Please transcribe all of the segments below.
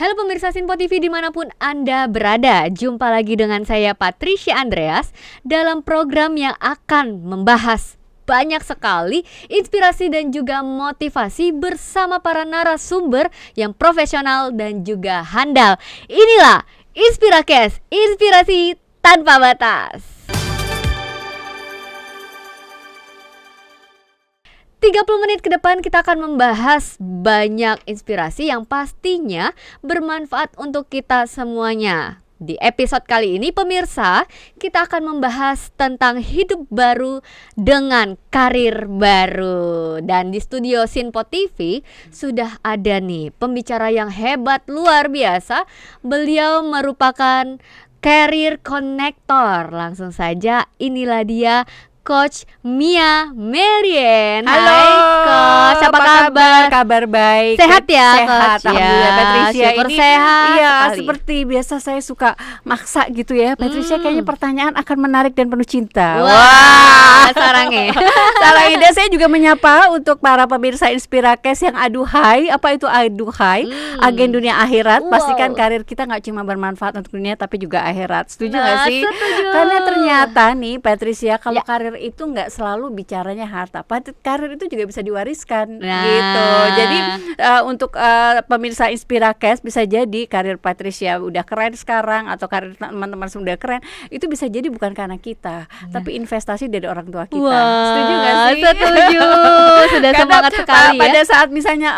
Halo pemirsa Sinpo TV dimanapun Anda berada, jumpa lagi dengan saya Patricia Andreas dalam program yang akan membahas banyak sekali inspirasi dan juga motivasi bersama para narasumber yang profesional dan juga handal. Inilah Inspirakes, inspirasi tanpa batas. 30 menit ke depan kita akan membahas banyak inspirasi yang pastinya bermanfaat untuk kita semuanya. Di episode kali ini pemirsa, kita akan membahas tentang hidup baru dengan karir baru. Dan di studio Sinpo TV sudah ada nih pembicara yang hebat luar biasa. Beliau merupakan career connector. Langsung saja inilah dia, Coach Mia Merien. Halo, hai Coach, apa kabar? Kabar baik. Sehat ya, Sehat, Coach? alhamdulillah. Ya, Patricia syukur ini sehat iya sekali. seperti biasa saya suka maksa gitu ya. Patricia kayaknya pertanyaan akan menarik dan penuh cinta. Wah, sarangnya. Salah ide, saya juga menyapa untuk para pemirsa Inspirakes yang aduhai. Apa itu aduhai? Agen dunia akhirat. Wow. Pastikan karir kita nggak cuma bermanfaat untuk dunia tapi juga akhirat. Setuju nggak Nah, sih? setuju. Karena ternyata nih Patricia, kalau Ya. karir itu nggak selalu bicaranya harta. Karir itu juga bisa diwariskan Nah. gitu. Jadi untuk pemirsa Inspirakes, bisa jadi karir Patricia udah keren sekarang atau karir teman-teman sudah keren, itu bisa jadi bukan karena kita, tapi investasi dari orang tua kita. Wah, Setuju nggak sih? setuju. Sudah Karena, semangat sekali pada ya. saat misalnya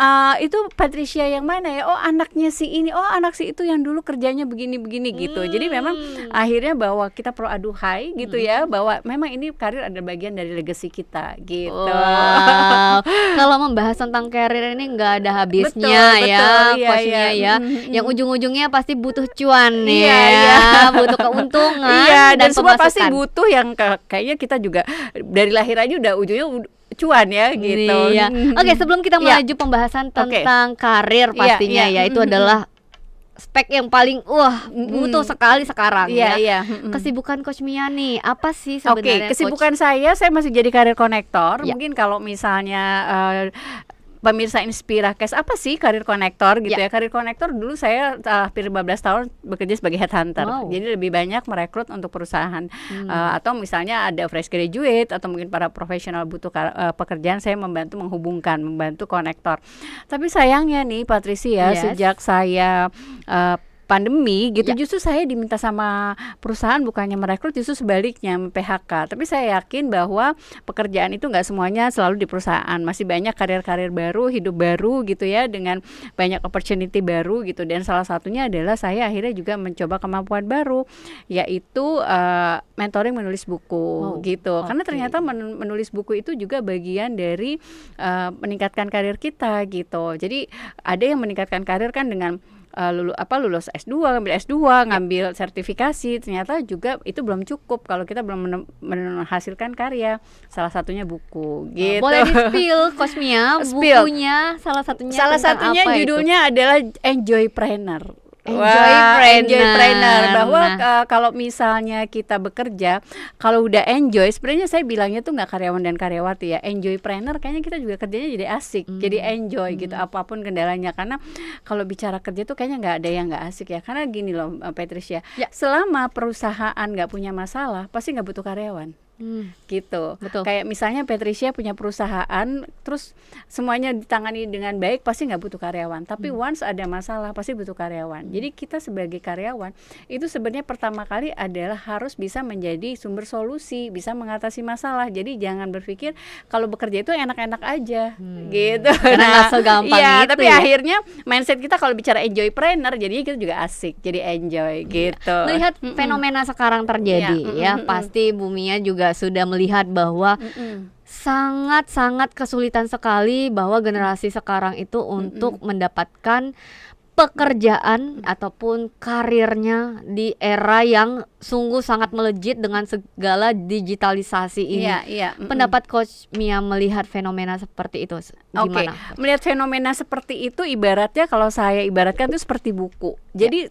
itu Patricia yang mana ya? Oh, anaknya si ini, oh anak si itu yang dulu kerjanya begini-begini gitu. Jadi memang akhirnya bahwa kita perlu aduhai gitu ya, bahwa memang ini karir ada bagian dari legacy kita gitu. Wow. Kalau membahas tentang karir ini nggak ada habisnya Betul, ya, betul, iya, Coachnya iya. ya. Yang ujung-ujungnya pasti butuh cuan Iya, ya, iya. butuh keuntungan Iya, dan dan semua pasti pemasukan. butuh yang kayaknya kita juga dari lahir aja udah ujungnya cuan ya gitu. Iya. Oke, sebelum kita Iya. melaju pembahasan Oke. tentang karir pastinya iya. ya, itu adalah spek yang paling butuh sekali sekarang ya. Iya, iya. Kesibukan Coach Mia nih, apa sih Oke, sebenarnya kesibukan saya masih jadi karir konektor. Ya. Mungkin kalau misalnya pemirsa Inspirakes, apa sih karir konektor gitu Ya. ya? Karir konektor dulu saya hampir 15 tahun bekerja sebagai headhunter. Wow. Jadi lebih banyak merekrut untuk perusahaan atau misalnya ada fresh graduate atau mungkin para profesional butuh pekerjaan, saya membantu konektor. Tapi sayangnya nih Patricia, Yes. sejak saya pandemi gitu, Ya. justru saya diminta sama perusahaan bukannya merekrut, justru sebaliknya PHK. Tapi saya yakin bahwa pekerjaan itu nggak semuanya selalu di perusahaan, masih banyak karir-karir baru, hidup baru gitu ya, dengan banyak opportunity baru gitu. Dan salah satunya adalah saya akhirnya juga mencoba kemampuan baru, yaitu mentoring menulis buku gitu. Karena oke. ternyata menulis buku itu juga bagian dari meningkatkan karir kita gitu. Jadi ada yang meningkatkan karir kan dengan lulus S2, ngambil S2, ngambil sertifikasi. Ternyata juga itu belum cukup kalau kita belum menghasilkan karya. Salah satunya buku gitu. Boleh di-spill Coach Mia Spill. bukunya salah satunya Salah tentang satunya apa judulnya adalah Enjoypreneur. Enjoypreneur. Bahwa Nah. kalau misalnya kita bekerja, kalau udah enjoy, sebenarnya saya bilangnya tuh nggak karyawan dan karyawati ya. Enjoypreneur kayaknya kita juga kerjanya jadi asik, jadi enjoy gitu apapun kendalanya. Karena kalau bicara kerja tuh kayaknya nggak ada yang nggak asik ya. Karena gini loh Patricia, Ya. selama perusahaan nggak punya masalah, pasti nggak butuh karyawan. Gitu. Betul. Kayak misalnya Patricia punya perusahaan, terus semuanya ditangani dengan baik, pasti nggak butuh karyawan. Tapi once ada masalah, pasti butuh karyawan. Jadi kita sebagai karyawan itu sebenarnya pertama kali adalah harus bisa menjadi sumber solusi, bisa mengatasi masalah. Jadi jangan berpikir kalau bekerja itu enak-enak aja, gitu. Karena nggak segampang iya, itu tapi ya. akhirnya mindset kita kalau bicara enjoypreneur, jadinya kita juga asik, jadi enjoy gitu. Melihat fenomena sekarang terjadi ya, pasti Bu Mia juga sudah melihat bahwa sangat-sangat kesulitan sekali bahwa generasi sekarang itu untuk mendapatkan pekerjaan ataupun karirnya di era yang sungguh sangat melejit dengan segala digitalisasi ini. Iya. Pendapat Coach Mia melihat fenomena seperti itu gimana? Melihat fenomena seperti itu ibaratnya, kalau saya ibaratkan itu seperti buku. Jadi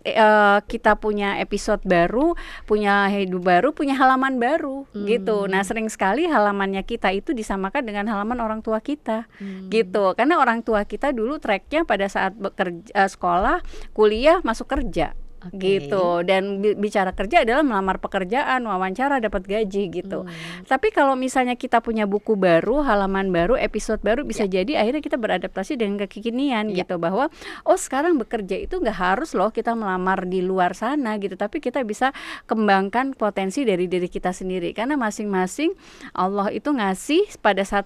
kita punya episode baru, punya hidup baru, punya halaman baru gitu. Nah, sering sekali halamannya kita itu disamakan dengan halaman orang tua kita gitu. Karena orang tua kita dulu tracknya pada saat bekerja, sekolah, kuliah, masuk kerja. Gitu. Dan bicara kerja adalah melamar pekerjaan, wawancara, dapat gaji gitu. Tapi kalau misalnya kita punya buku baru, halaman baru, episode baru, bisa jadi akhirnya kita beradaptasi dengan kekinian gitu, bahwa sekarang bekerja itu nggak harus loh kita melamar di luar sana gitu, tapi kita bisa kembangkan potensi dari diri kita sendiri, karena masing-masing Allah itu ngasih pada saat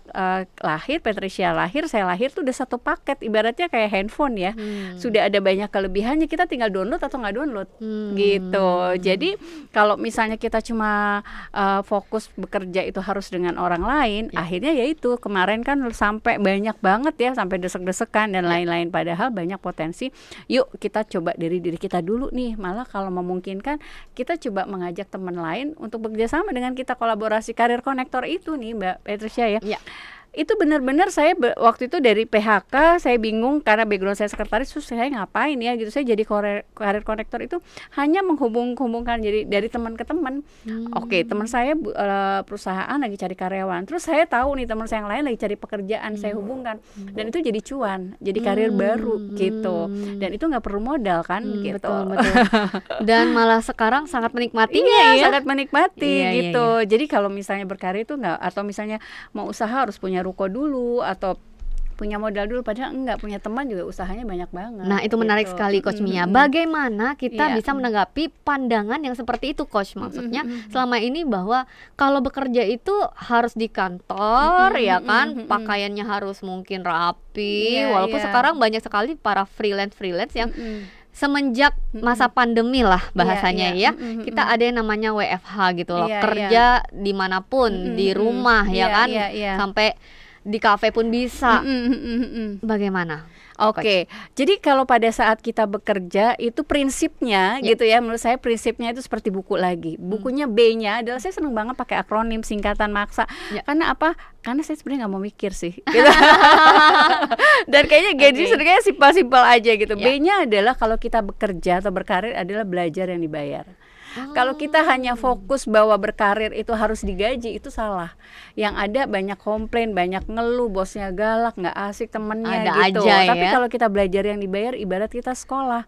lahir, Patricia lahir, saya lahir tuh udah satu paket, ibaratnya kayak handphone ya. Sudah ada banyak kelebihannya, kita tinggal download atau nggak download gitu. Jadi kalau misalnya kita cuma fokus bekerja itu harus dengan orang lain, akhirnya yaitu kemarin kan sampai banyak banget ya, sampai desek-desekan dan lain-lain, padahal banyak potensi. Yuk kita coba dari diri kita dulu nih, malah kalau memungkinkan kita coba mengajak teman lain untuk bekerja sama dengan kita, kolaborasi karir konektor itu nih Mbak Patricia ya. Itu benar-benar saya waktu itu dari PHK saya bingung karena background saya sekretaris, terus saya ngapain ya gitu. Saya jadi karir konektor itu hanya menghubungkan jadi dari teman ke teman. Oke, teman saya perusahaan lagi cari karyawan, terus saya tahu nih teman saya yang lain lagi cari pekerjaan, saya hubungkan, dan itu jadi cuan, jadi karir baru gitu. Dan itu nggak perlu modal kan gitu. Betul. Dan malah sekarang sangat menikmatinya ya. Sangat menikmati gitu. Jadi kalau misalnya berkarir itu nggak, atau misalnya mau usaha harus punya ruko dulu atau punya modal dulu, padahal enggak, punya teman juga usahanya banyak banget. Nah, itu menarik sekali Coach Mia. Bagaimana kita bisa menanggapi pandangan yang seperti itu, Coach? Maksudnya selama ini bahwa kalau bekerja itu harus di kantor ya kan, pakaiannya harus mungkin rapi, walaupun sekarang banyak sekali para freelance yang semenjak masa pandemi lah bahasanya kita ada yang namanya WFH gitu loh, kerja dimanapun, di rumah ya kan, sampai di kafe pun bisa. Bagaimana? Oke, jadi kalau pada saat kita bekerja itu prinsipnya gitu ya, menurut saya prinsipnya itu seperti buku lagi. Bukunya B-nya adalah, saya seneng banget pakai akronim, singkatan, maksa. Karena apa? Karena saya sebenarnya nggak mau mikir sih gitu. Dan kayaknya gaji sebenarnya simpel-simpel aja gitu. B-nya adalah kalau kita bekerja atau berkarir adalah belajar yang dibayar. Kalau kita hanya fokus bahwa berkarir itu harus digaji, itu salah. Yang ada banyak komplain, banyak ngeluh, bosnya galak, nggak asik temennya gitu. Tapi kalau kita belajar yang dibayar, ibarat kita sekolah.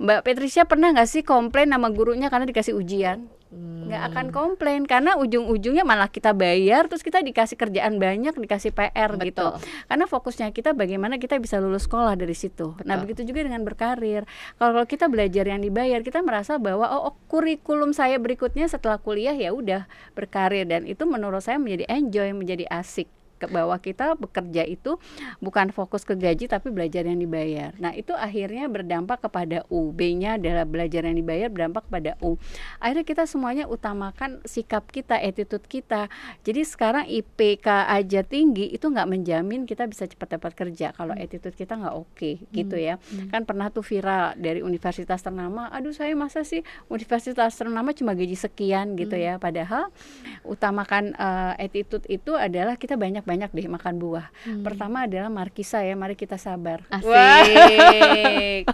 Mbak Patricia pernah nggak sih komplain sama gurunya karena dikasih ujian? Nggak akan komplain, karena ujung-ujungnya malah kita bayar, terus kita dikasih kerjaan banyak, dikasih PR gitu. Karena fokusnya kita bagaimana kita bisa lulus sekolah dari situ. Nah, begitu juga dengan berkarir. Kalau kita belajar yang dibayar, kita merasa bahwa kurikulum saya berikutnya setelah kuliah ya udah berkarir, dan itu menurut saya menjadi enjoy, menjadi asik. Bahwa kita bekerja itu bukan fokus ke gaji tapi belajar yang dibayar. Nah, itu akhirnya berdampak kepada U. B-nya adalah belajar yang dibayar, berdampak kepada U. Akhirnya kita semuanya utamakan sikap kita, attitude kita. Jadi sekarang IPK aja tinggi itu nggak menjamin kita bisa cepat dapat kerja kalau attitude kita nggak oke gitu ya. Kan pernah tuh viral dari universitas ternama, aduh saya masa sih universitas ternama cuma gaji sekian gitu ya. Padahal utamakan attitude itu adalah kita banyak deh makan buah. Pertama adalah markisa ya, mari kita sabar. Asik.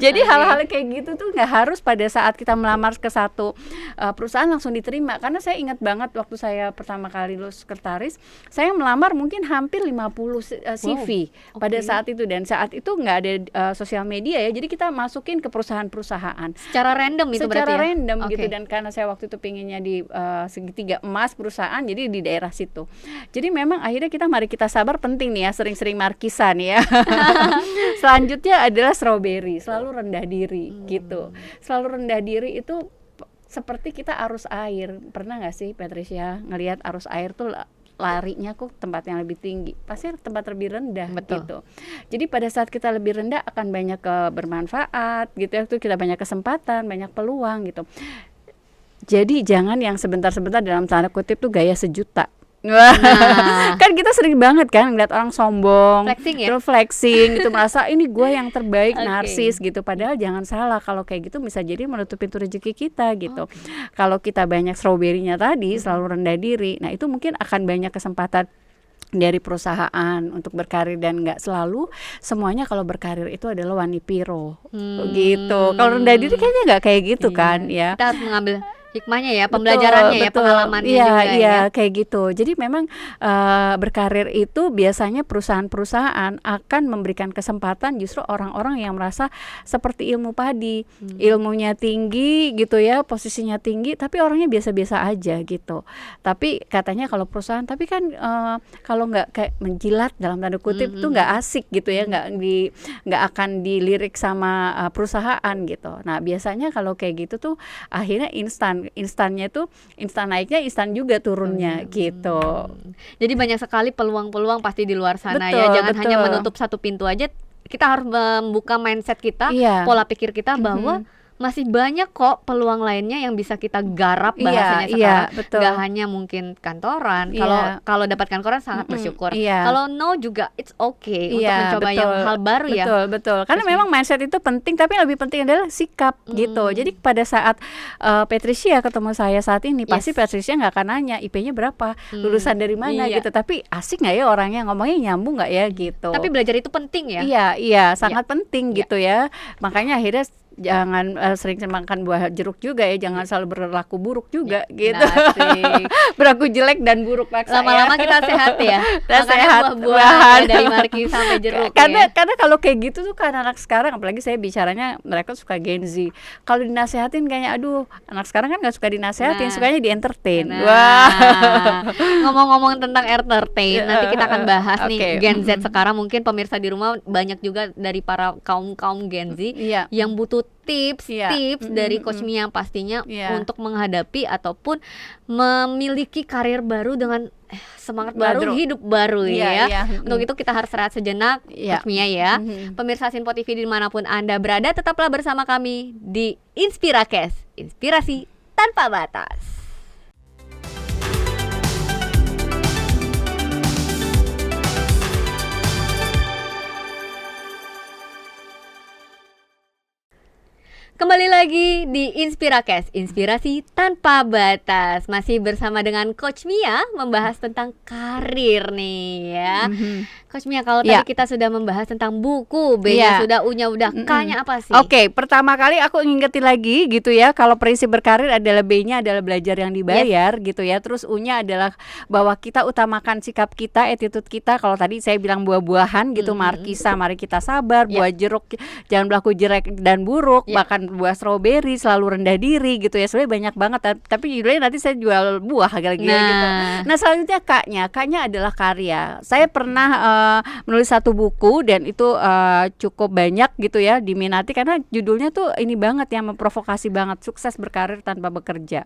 Jadi hal-hal kayak gitu tuh nggak harus pada saat kita melamar ke satu perusahaan langsung diterima. Karena saya ingat banget waktu saya pertama kali lulus sekretaris, saya melamar mungkin hampir 50 CV pada saat itu, dan saat itu nggak ada sosial media ya. Jadi kita masukin ke perusahaan-perusahaan. Secara random itu berarti ya? Secara random gitu, dan karena saya waktu itu pinginnya di segitiga emas perusahaan, jadi di daerah situ. Jadi memang akhirnya mari kita sabar penting nih ya, sering-sering markisa nih ya. Selanjutnya adalah strawberry, selalu rendah diri gitu. Selalu rendah diri itu seperti kita arus air. Pernah nggak sih Patricia ngelihat arus air tuh larinya kok tempat yang lebih tinggi, pasti tempat lebih rendah gitu. Jadi pada saat kita lebih rendah akan banyak bermanfaat gitu ya, itu kita banyak kesempatan, banyak peluang gitu. Jadi jangan yang sebentar-sebentar dalam tanda kutip tuh gaya sejuta. Wah, Nah, kan kita sering banget kan ngeliat orang sombong, flexing ya. terus flexing gitu, merasa ini gue yang terbaik, Oke. narsis gitu. Padahal jangan salah, kalau kayak gitu bisa jadi menutup pintu rezeki kita gitu. Oke. Kalau kita banyak strawberry-nya tadi, selalu rendah diri, nah itu mungkin akan banyak kesempatan dari perusahaan untuk berkarir, dan nggak selalu semuanya kalau berkarir itu adalah wanipiro gitu. Kalau rendah diri kayaknya nggak kayak gitu Iya. kan ya. Kita harus mengambil hikmahnya ya, pembelajarannya ya, pengalamannya Iya, juga iya, ya. kayak gitu. Jadi memang berkarir itu biasanya perusahaan-perusahaan akan memberikan kesempatan justru orang-orang yang merasa seperti ilmu padi, ilmunya tinggi gitu ya, posisinya tinggi, tapi orangnya biasa-biasa aja gitu. Tapi katanya kalau perusahaan, tapi kan kalau nggak kayak menjilat dalam tanda kutip itu nggak asik gitu ya, nggak akan dilirik sama perusahaan gitu. Nah biasanya kalau kayak gitu tuh akhirnya instannya tuh instan naiknya, instan juga turunnya gitu. Jadi banyak sekali peluang-peluang pasti di luar sana ya. Betul, Jangan hanya betul. menutup satu pintu aja. Kita harus membuka mindset kita, Iya. pola pikir kita bahwa masih banyak kok peluang lainnya yang bisa kita garap Iya, bahasanya iya, sekarang. betul. Gak hanya mungkin kantoran. Iya. Kalau dapat kantoran sangat bersyukur. Iya. Kalau no juga it's okay untuk Iya, mencoba yang hal baru ya. betul. Karena memang mindset itu penting, tapi yang lebih penting adalah sikap gitu. Jadi pada saat Patricia ketemu saya saat ini, pasti Patricia nggak akan nanya IP-nya berapa, lulusan dari mana Iya. gitu. Tapi asik nggak ya orangnya, ngomongnya nyambung nggak ya gitu. Tapi belajar itu penting ya. Iya, sangat penting gitu ya. Makanya akhirnya jangan sering makan buah jeruk juga ya, jangan selalu berlaku buruk juga gitu. Asik. Berlaku jelek dan buruk paksa Lama-lama ya. kita sehat ya. Kita Makannya sehat, buah-buahan dari marki sampai jeruk ya. Karena kalau kayak gitu tuh kan anak sekarang, apalagi saya bicaranya mereka suka Gen Z. Kalau dinasehatin kayaknya aduh, anak sekarang kan nggak suka dinasehatin, Nah. sukanya di entertain. Nah, Wah. ngomong-ngomong tentang entertain, nanti kita akan bahas nih Oke. Gen Z sekarang. Mungkin pemirsa di rumah banyak juga dari para kaum Gen Z Iya. yang butuh tips Iya. dari Coach Mia pastinya Iya. untuk menghadapi ataupun memiliki karir baru dengan semangat baru, hidup baru Iya, ya. iya. Untuk itu kita harus rehat sejenak, Iya. Coach Mia ya. Pemirsa Sinpo TV dimanapun Anda berada, tetaplah bersama kami di Inspirakes, inspirasi tanpa batas. Kembali lagi di Inspirakes, inspirasi tanpa batas. Masih bersama dengan Coach Mia membahas tentang karir nih ya. Coach Mia, kalau Iya. tadi kita sudah membahas tentang buku, B-nya Iya. sudah, U-nya udah, K-nya apa sih? Oke, pertama kali aku ingetin lagi gitu ya, kalau prinsip berkarir adalah B-nya adalah belajar yang dibayar gitu ya. Terus U-nya adalah bahwa kita utamakan sikap kita, attitude kita. Kalau tadi saya bilang buah-buahan gitu, markisa, mari kita sabar, buah jeruk jangan berlaku jelek dan buruk, bahkan buah strawberry selalu rendah diri gitu ya. Sebenarnya banyak banget, tapi judulnya nanti saya jual buah lagi gitu. Nah, selanjutnya K-nya adalah karya. Saya pernah menulis satu buku dan itu cukup banyak gitu ya diminati karena judulnya tuh ini banget yang memprovokasi banget, sukses berkarir tanpa bekerja.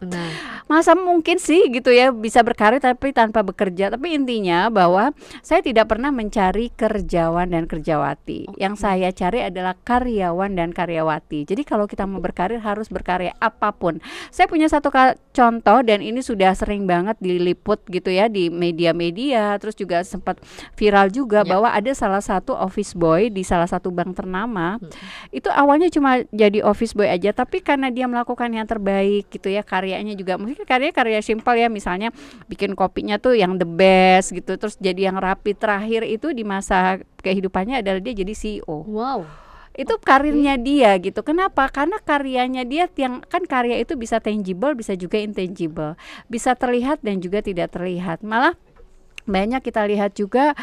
Masa mungkin sih gitu ya bisa berkarir tapi tanpa bekerja. Tapi intinya bahwa saya tidak pernah mencari kerjawan dan kerjawati. Yang saya cari adalah karyawan dan karyawati. Jadi kalau kita mau berkarir harus berkarya apapun. Saya punya satu contoh dan ini sudah sering banget diliput gitu ya di media-media, terus juga sempat viral juga bahwa ada salah satu office boy di salah satu bank ternama. Itu awalnya cuma jadi office boy aja, tapi karena dia melakukan yang terbaik gitu ya, karyanya juga mungkin karya simpel ya, misalnya bikin kopinya tuh yang the best gitu, terus jadi yang rapi. Terakhir itu di masa kehidupannya adalah dia jadi CEO. Wow. Itu karirnya dia gitu. Kenapa? Karena karyanya dia, yang kan karya itu bisa tangible, bisa juga intangible, bisa terlihat dan juga tidak terlihat. Malah banyak kita lihat juga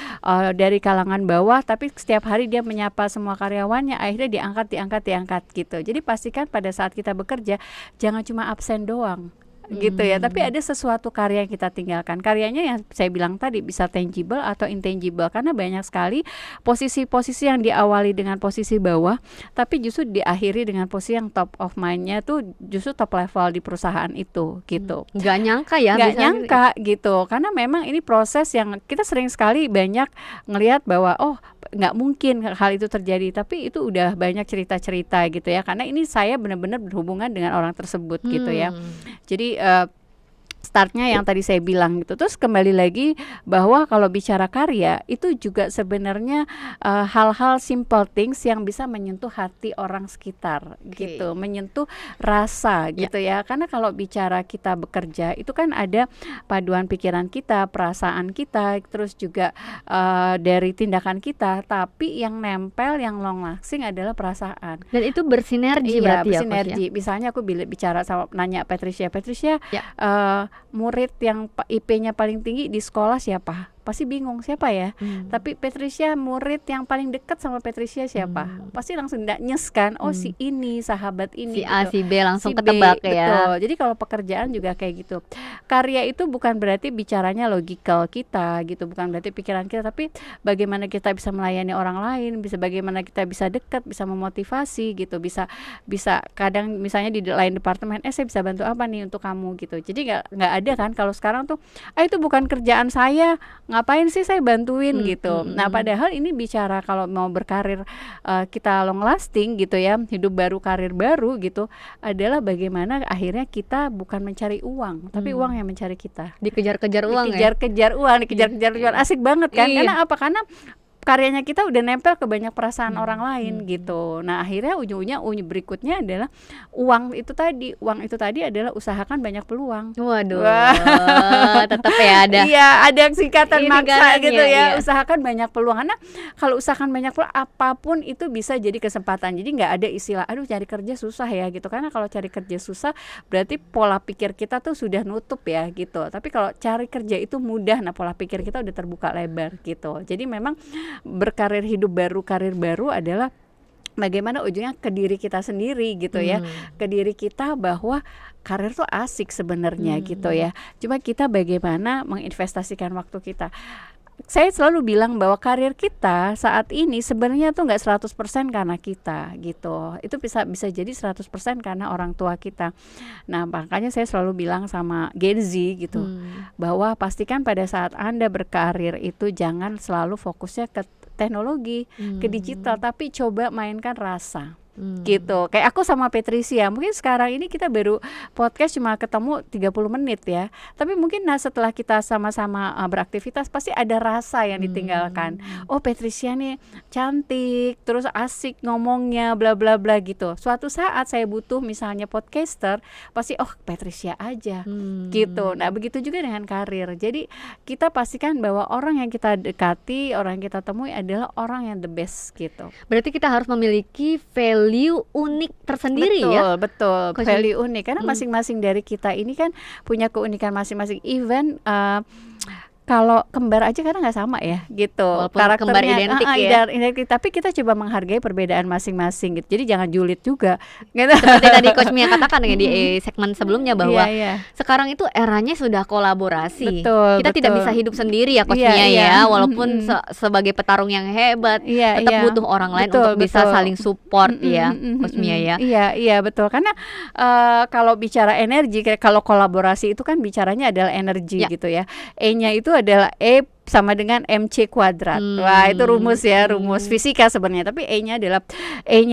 dari kalangan bawah, tapi setiap hari dia menyapa semua karyawannya, akhirnya diangkat gitu. Jadi pastikan pada saat kita bekerja jangan cuma absen doang gitu ya, tapi ada sesuatu karya yang kita tinggalkan. Karyanya yang saya bilang tadi bisa tangible atau intangible, karena banyak sekali posisi-posisi yang diawali dengan posisi bawah tapi justru diakhiri dengan posisi yang top of mind-nya tuh justru top level di perusahaan itu gitu. Nggak nyangka ya, Nggak nyangka gitu, karena memang ini proses yang kita sering sekali banyak ngelihat bahwa oh nggak mungkin hal itu terjadi, tapi itu udah banyak cerita-cerita gitu ya, karena ini saya benar-benar berhubungan dengan orang tersebut gitu ya. Jadi startnya yang tadi saya bilang gitu. Terus kembali lagi bahwa kalau bicara karya itu juga sebenarnya hal-hal simple things yang bisa menyentuh hati orang sekitar gitu, menyentuh rasa gitu ya. Karena kalau bicara kita bekerja itu kan ada paduan pikiran kita, perasaan kita, terus juga dari tindakan kita, tapi yang nempel, yang long lasting adalah perasaan. Dan itu bersinergi berarti ya, bersinergi. Misalnya aku bicara sama nanya Patricia, murid yang IP-nya paling tinggi di sekolah siapa? Pasti bingung siapa ya. Tapi Patricia murid yang paling dekat sama Patricia siapa? Pasti langsung nyes kan. Oh si ini sahabat ini. Si A gitu. si B langsung si ketebak B, ya. Betul. Jadi kalau pekerjaan juga kayak gitu. Karya itu bukan berarti bicaranya logikal kita gitu, bukan berarti pikiran kita, tapi bagaimana kita bisa melayani orang lain, bagaimana kita bisa dekat, bisa memotivasi gitu, bisa kadang misalnya di lain departemen, saya bisa bantu apa nih untuk kamu gitu. Jadi nggak ada kan kalau sekarang tuh, itu bukan kerjaan saya, ngapain sih saya bantuin gitu. Nah padahal ini bicara kalau mau berkarir kita long lasting gitu ya, hidup baru, karir baru gitu, adalah bagaimana akhirnya kita bukan mencari uang, tapi uang yang mencari kita. Dikejar-kejar uang dikejar-kejar uang, asik banget kan. Karena apa? Karena karyanya kita udah nempel ke banyak perasaan orang lain gitu. Nah akhirnya ujung-ujungnya berikutnya adalah uang itu tadi adalah usahakan banyak peluang. Waduh. Tetap ya ada. Iya, ada singkatan maksa gitu ya. Iya. Usahakan banyak peluang. Karena kalau usahakan banyak peluang, apapun itu bisa jadi kesempatan. Jadi nggak ada istilah aduh cari kerja susah ya gitu. Karena kalau cari kerja susah berarti pola pikir kita tuh sudah nutup ya gitu. Tapi kalau cari kerja itu mudah, nah pola pikir kita udah terbuka lebar gitu. Jadi memang berkarir karir baru adalah bagaimana ujungnya ke diri kita sendiri gitu ya, ke diri kita bahwa karir tuh asik sebenarnya gitu ya. Cuma kita bagaimana menginvestasikan waktu kita. Saya selalu bilang bahwa karir kita saat ini sebenarnya tuh nggak 100% karena kita gitu. Itu bisa jadi 100% karena orang tua kita. Nah makanya saya selalu bilang sama Gen Z gitu, bahwa pastikan pada saat Anda berkarir itu jangan selalu fokusnya ke teknologi, ke digital, tapi coba mainkan rasa. Gitu. Kayak aku sama Patricia, mungkin sekarang ini kita baru podcast cuma ketemu 30 menit ya. Tapi mungkin setelah kita sama-sama beraktivitas pasti ada rasa yang ditinggalkan. Oh, Patricia nih cantik, terus asik ngomongnya bla bla bla gitu. Suatu saat saya butuh misalnya podcaster, pasti Patricia aja. Gitu. Nah, begitu juga dengan karir. Jadi, kita pastikan bahwa orang yang kita dekati, orang yang kita temui adalah orang yang the best gitu. Berarti kita harus memiliki value unik tersendiri ya. Betul, value unik karena masing-masing dari kita ini kan punya keunikan masing-masing. Even kalau kembar aja karena nggak sama ya gitu. Walaupun karakternya kembar identik ya. Identik, tapi kita coba menghargai perbedaan masing-masing gitu. Jadi jangan julid juga gitu. Seperti tadi Coach Mia katakan ya di segmen sebelumnya bahwa iya. sekarang itu eranya sudah kolaborasi. Betul, kita tidak bisa hidup sendiri ya Coach Mia ya. Walaupun sebagai petarung yang hebat, tetap butuh orang lain untuk bisa saling support ya Coach Mia ya. Iya betul. Karena kalau bicara energi, kalau kolaborasi itu kan bicaranya adalah energi gitu ya. E-nya itu adalah E sama dengan MC kuadrat. Wah, itu rumus fisika sebenarnya, tapi E-nya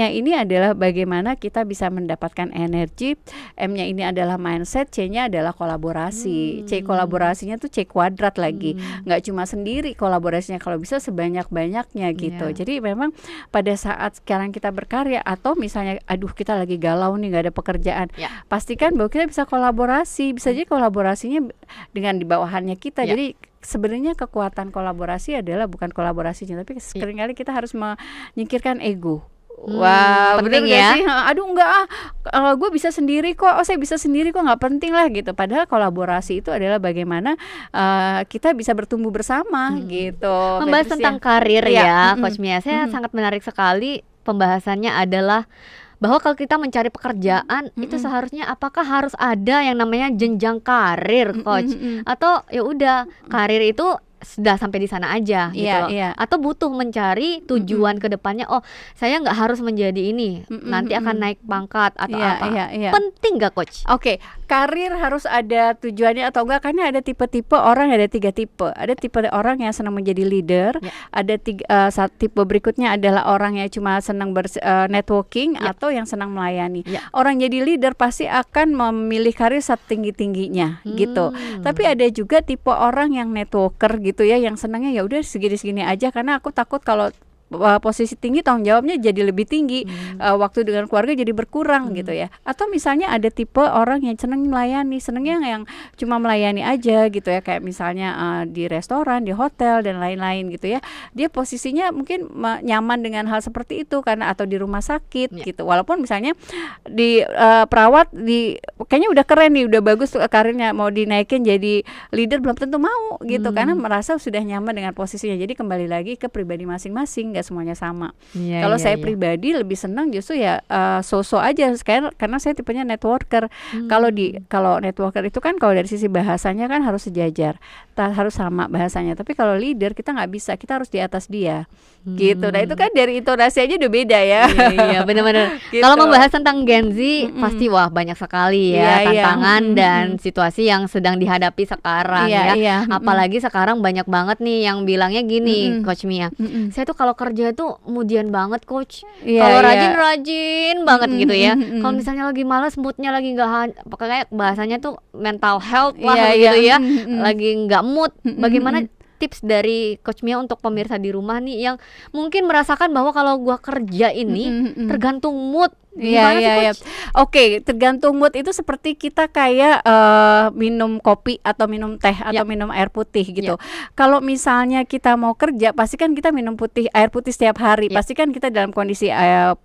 ini adalah bagaimana kita bisa mendapatkan energi. M-nya ini adalah mindset, C-nya adalah kolaborasi. C kolaborasinya tuh C kuadrat lagi. Nggak cuma sendiri kolaborasinya, kalau bisa sebanyak-banyaknya gitu. Jadi memang pada saat sekarang kita berkarya atau misalnya aduh kita lagi galau nih nggak ada pekerjaan, pastikan bahwa kita bisa kolaborasi. Bisa jadi kolaborasinya dengan di bawahannya kita. Jadi sebenarnya kekuatan kolaborasi adalah bukan kolaborasinya, tapi seringkali kita harus menyingkirkan ego. Wah, bener ya? Sih? Aduh enggak gue bisa sendiri kok. Saya bisa sendiri kok, nggak penting lah gitu. Padahal kolaborasi itu adalah bagaimana kita bisa bertumbuh bersama gitu. Membahas tentang karir ya, Coach Mia. Saya sangat menarik sekali pembahasannya adalah bahwa kalau kita mencari pekerjaan itu seharusnya apakah harus ada yang namanya jenjang karir, Coach? Atau ya udah karir itu sudah sampai di sana aja gitu Iya, loh. iya. Atau butuh mencari tujuan ke depannya. Oh, saya nggak harus menjadi ini. Nanti akan naik pangkat atau Iya, apa. iya, iya. Penting nggak coach? Oke, karir harus ada tujuannya atau enggak? Karena ada tipe-tipe orang, ada 3 tipe. Ada tipe orang yang senang menjadi leader. Ya. Ada tipe berikutnya adalah orang yang cuma senang networking Ya. atau yang senang melayani. Ya. Orang jadi leader pasti akan memilih karir setinggi-tingginya gitu. Tapi ada juga tipe orang yang networker gitu ya, yang senangnya ya udah segini-segini aja karena aku takut kalau posisi tinggi tanggung jawabnya jadi lebih tinggi, waktu dengan keluarga jadi berkurang gitu ya. Atau misalnya ada tipe orang yang seneng melayani, senengnya yang cuma melayani aja gitu ya, kayak misalnya di restoran, di hotel dan lain-lain gitu ya. Dia posisinya mungkin nyaman dengan hal seperti itu karena atau di rumah sakit gitu. Walaupun misalnya di perawat kayaknya udah keren nih, udah bagus tuh karirnya, mau dinaikin jadi leader belum tentu mau gitu karena merasa sudah nyaman dengan posisinya. Jadi kembali lagi ke pribadi masing-masing, nggak semuanya sama. Kalau saya pribadi lebih senang justru ya so-so aja karena saya tipenya networker. Kalau networker itu kan kalau dari sisi bahasanya kan harus sejajar, harus sama bahasanya. Tapi kalau leader kita nggak bisa, kita harus di atas dia gitu. Nah itu kan dari intonasi aja udah beda ya. Iya benar-benar. Gitu. Kalau membahas tentang Gen Z pasti wah banyak sekali ya tantangan dan situasi yang sedang dihadapi sekarang ya. Apalagi sekarang banyak banget nih yang bilangnya gini, Coach Mia. Saya tuh kalau kerja tuh kemudian banget coach. Kalau rajin banget gitu ya. Kalau misalnya lagi malas, moodnya lagi nggak, kayak bahasanya tuh mental health lah gitu ya. Lagi nggak mood. Bagaimana tips dari Coach Mia untuk pemirsa di rumah nih yang mungkin merasakan bahwa kalau gua kerja ini tergantung mood. Iya. Oke, tergantung mood itu seperti kita kayak minum kopi atau minum teh atau minum air putih gitu. Kalau misalnya kita mau kerja, pasti kan kita minum air putih setiap hari. Pasti kan kita dalam kondisi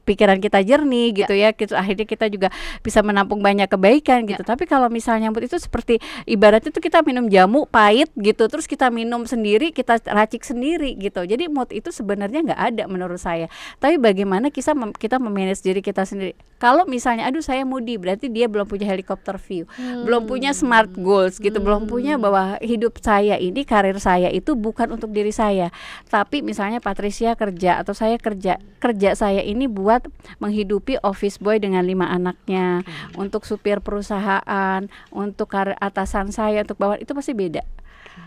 pikiran kita jernih gitu ya. Akhirnya kita juga bisa menampung banyak kebaikan gitu. Tapi kalau misalnya mood itu seperti ibaratnya tuh kita minum jamu pahit gitu, terus kita minum sendiri, kita racik sendiri gitu. Jadi mood itu sebenarnya nggak ada menurut saya. Tapi bagaimana kita memanage diri kita sendiri. Kalau misalnya aduh saya moody, berarti dia belum punya helikopter view, belum punya smart goals gitu, belum punya bahwa hidup saya ini, karir saya itu bukan untuk diri saya. Tapi misalnya Patricia kerja atau saya kerja saya ini buat menghidupi office boy dengan 5 anaknya, untuk supir perusahaan, untuk atasan saya, untuk bawahan, itu pasti beda.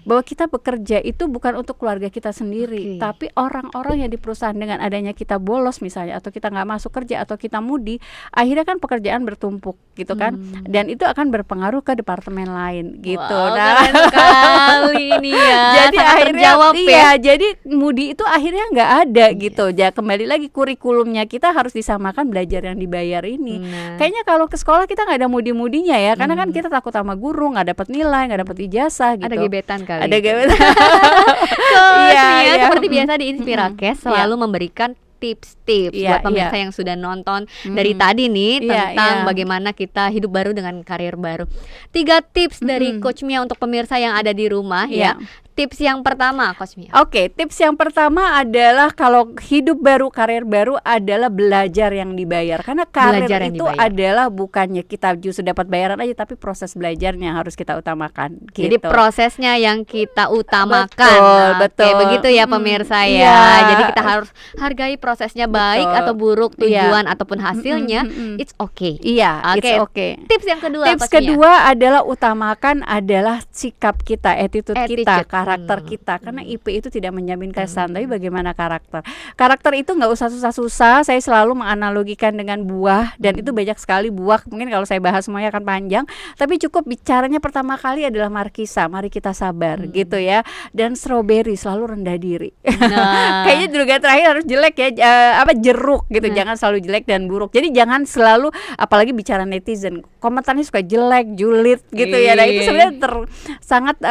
Bahwa kita bekerja itu bukan untuk keluarga kita sendiri, tapi orang-orang yang di perusahaan. Dengan adanya kita bolos misalnya, atau kita nggak masuk kerja, atau kita moody, akhirnya kan pekerjaan bertumpuk gitu kan, dan itu akan berpengaruh ke departemen lain gitu. Wow, keren sekali ini ya. Jadi akhirnya jadi moody itu akhirnya nggak ada gitu. Ya kembali lagi kurikulumnya kita harus disamakan belajar yang dibayar ini. Kayaknya kalau ke sekolah kita nggak ada moody-moodinya ya, karena kan kita takut sama guru, nggak dapat nilai, nggak dapat ijazah gitu. Ada gebetan kali. Ada gebetan. Seperti biasa di Inspirakes selalu memberikan tips-tips buat pemirsa yang sudah nonton dari tadi nih tentang bagaimana kita hidup baru dengan karir baru. 3 tips dari Coach Mia untuk pemirsa yang ada di rumah ya. Tips yang pertama, Coach Mia. Oke, tips yang pertama adalah kalau hidup baru, karir baru adalah belajar yang dibayar. Karena karir itu adalah bukannya kita justru dapat bayaran aja, tapi proses belajarnya harus kita utamakan. Gitu. Jadi prosesnya yang kita utamakan. Betul. Begitu ya pemirsa ya. Jadi kita harus hargai prosesnya baik atau buruk, tujuan ataupun hasilnya. It's okay. It's okay. Tips yang kedua. Tips kedua adalah utamakan adalah sikap kita, attitude kita, karakter kita, karena IP itu tidak menjamin kesan, tapi bagaimana karakter itu nggak usah susah-susah. Saya selalu menganalogikan dengan buah, dan itu banyak sekali buah, mungkin kalau saya bahas semuanya akan panjang, tapi cukup bicaranya pertama kali adalah markisa, mari kita sabar gitu ya, dan strawberry selalu rendah diri. Kayaknya juga terakhir harus jelek ya, jeruk gitu, jangan selalu jelek dan buruk. Jadi jangan selalu, apalagi bicara netizen, komentarnya suka jelek, julid gitu ya. Nah itu sebenarnya sangat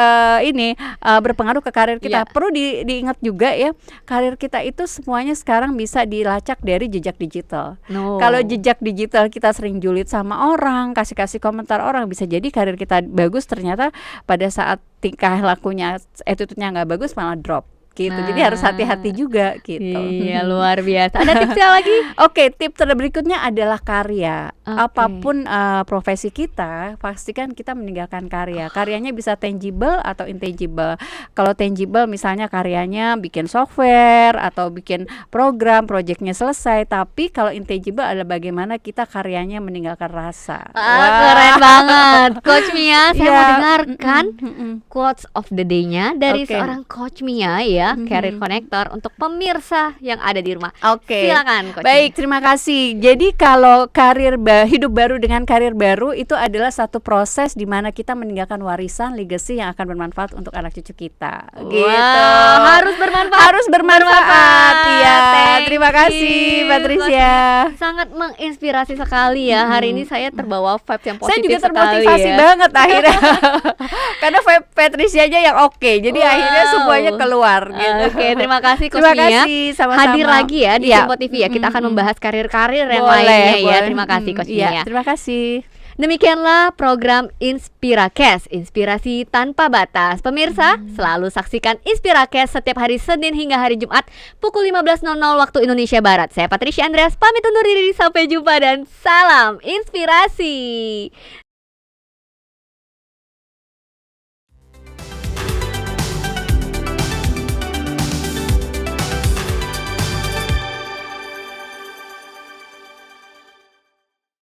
berpengaruh ke karir kita. Perlu diingat juga ya, karir kita itu semuanya sekarang bisa dilacak dari jejak digital. Kalau jejak digital kita sering julid sama orang, kasih komentar orang, bisa jadi karir kita bagus, ternyata pada saat tingkah lakunya, attitude-nya nggak bagus, malah drop gitu. Jadi harus hati-hati juga gitu. Iya, luar biasa. Ada tipsnya lagi? Oke, tips berikutnya adalah karya. Oke. Apapun profesi kita, pastikan kita meninggalkan karya. Karyanya bisa tangible atau intangible. Kalau tangible misalnya karyanya bikin software atau bikin program, proyeknya selesai. Tapi kalau intangible adalah bagaimana kita karyanya meninggalkan rasa. Keren banget, Coach Mia. Saya mau Ya, dengarkan quotes of the day-nya dari Oke. seorang Coach Mia ya, Career Connector untuk pemirsa yang ada di rumah. Oke. Silakan, Coach Baik, terima kasih. Jadi kalau hidup baru dengan karir baru itu adalah satu proses di mana kita meninggalkan warisan legacy yang akan bermanfaat untuk anak cucu kita. Mia. Wow, harus bermanfaat. Harus bermanfaat. Iya. Thank Terima kasih, you, Patricia. Sangat menginspirasi sekali ya. Hari ini saya terbawa vibes yang positif Saya juga sekali termotivasi ya. banget akhirnya. Karena Patricia aja yang oke. Jadi Wow. akhirnya semuanya keluar gitu. Oke, terima kasih Coach Terima Mia. kasih, sama-sama. Hadir lagi ya di Iya. Tempo TV ya. Kita akan membahas karir-karir yang Boleh, lainnya ya. boleh. Terima kasih Coach Iya, Mia. terima kasih. Demikianlah program Inspirakes, inspirasi tanpa batas. Pemirsa, selalu saksikan Inspirakes setiap hari Senin hingga hari Jumat pukul 15.00 waktu Indonesia Barat. Saya Patricia Andreas pamit undur diri, sampai jumpa dan salam inspirasi.